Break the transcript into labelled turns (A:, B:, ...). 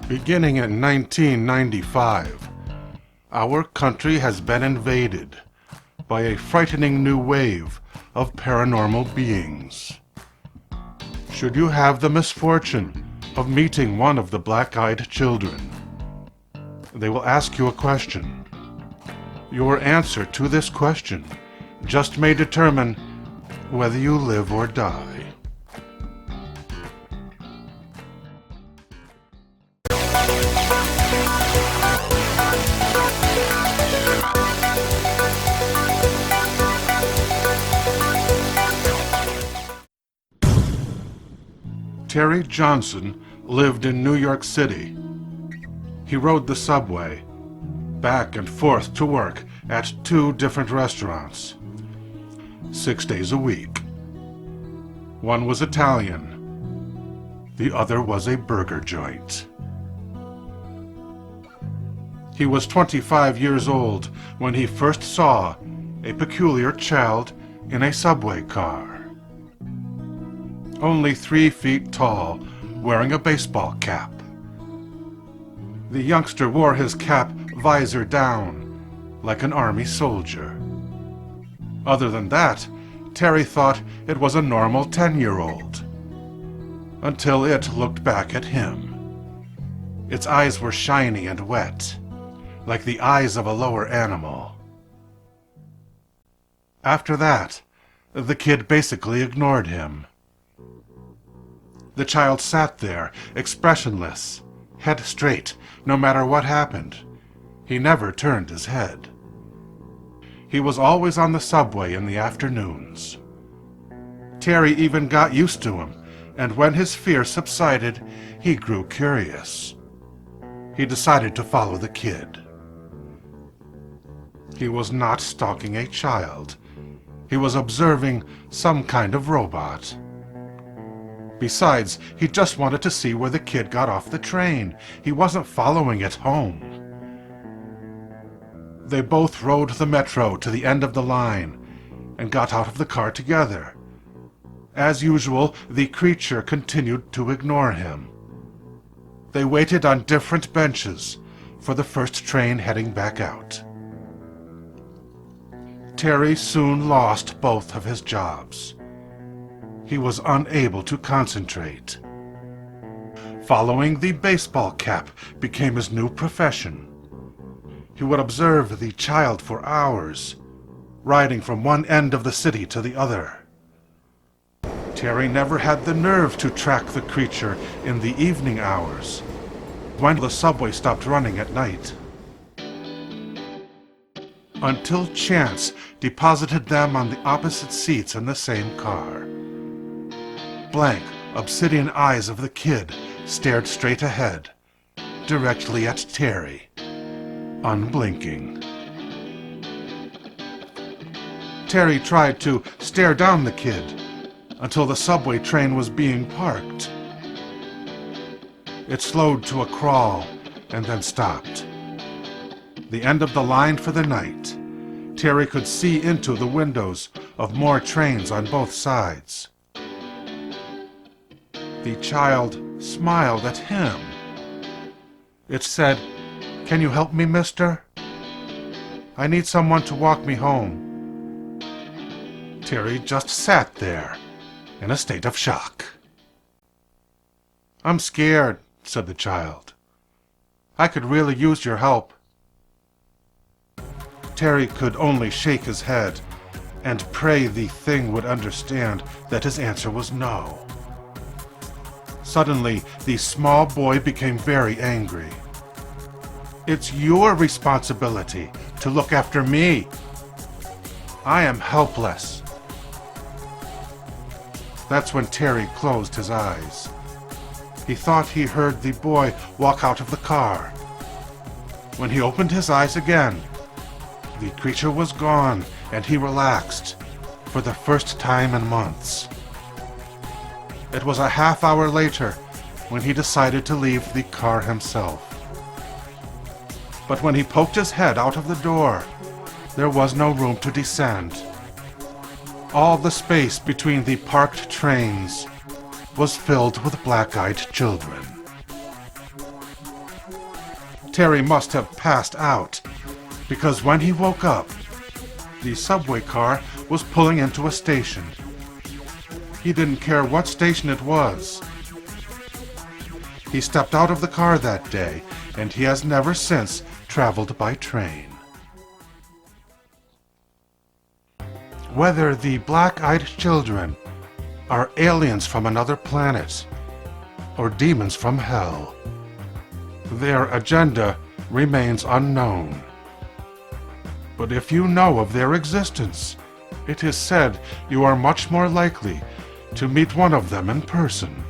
A: Beginning in 1995, our country has been invaded by a frightening new wave of paranormal beings. Should you have the misfortune of meeting one of the black-eyed children, they will ask you a question. Your answer to this question just may determine whether you live or die. Terry Johnson lived in New York City. He rode the subway back and forth to work at 2 different restaurants, 6 days a week. One was Italian, the other was a burger joint. He was 25 years old when he first saw a peculiar child in a subway car. Only 3 feet tall, wearing a baseball cap. The youngster wore his cap visor down, like an army soldier. Other than that, Terry thought it was a normal 10-year-old. Until it looked back at him. Its eyes were shiny and wet, like the eyes of a lower animal. After that, the kid basically ignored him. The child sat there, expressionless, head straight, no matter what happened. He never turned his head. He was always on the subway in the afternoons. Terry even got used to him, and when his fear subsided, he grew curious. He decided to follow the kid. He was not stalking a child. He was observing some kind of robot. Besides, he just wanted to see where the kid got off the train. He wasn't following it home. They both rode the metro to the end of the line and got out of the car together. As usual, the creature continued to ignore him. They waited on different benches for the first train heading back out. Terry soon lost both of his jobs. He was unable to concentrate. Following the baseball cap became his new profession. He would observe the child for hours, riding from one end of the city to the other. Terry never had the nerve to track the creature in the evening hours, when the subway stopped running at night. Until chance deposited them on the opposite seats in the same car. Blank, obsidian eyes of the kid stared straight ahead, directly at Terry, unblinking. Terry tried to stare down the kid until the subway train was being parked. It slowed to a crawl and then stopped. The end of the line for the night. Terry could see into the windows of more trains on both sides. The child smiled at him. It said, "Can you help me, mister? I need someone to walk me home." Terry just sat there, in a state of shock. "I'm scared," said the child. "I could really use your help." Terry could only shake his head and pray the thing would understand that his answer was no. Suddenly, the small boy became very angry. "It's your responsibility to look after me. I am helpless." That's when Terry closed his eyes. He thought he heard the boy walk out of the car. When he opened his eyes again, the creature was gone, and he relaxed for the first time in months. It was a half hour later when he decided to leave the car himself. But when he poked his head out of the door, there was no room to descend. All the space between the parked trains was filled with black-eyed children. Terry must have passed out, because when he woke up, the subway car was pulling into a station. He didn't care what station it was. He stepped out of the car that day, and he has never since traveled by train. Whether the black-eyed children are aliens from another planet or demons from hell, their agenda remains unknown. But if you know of their existence, it is said you are much more likely to meet one of them in person.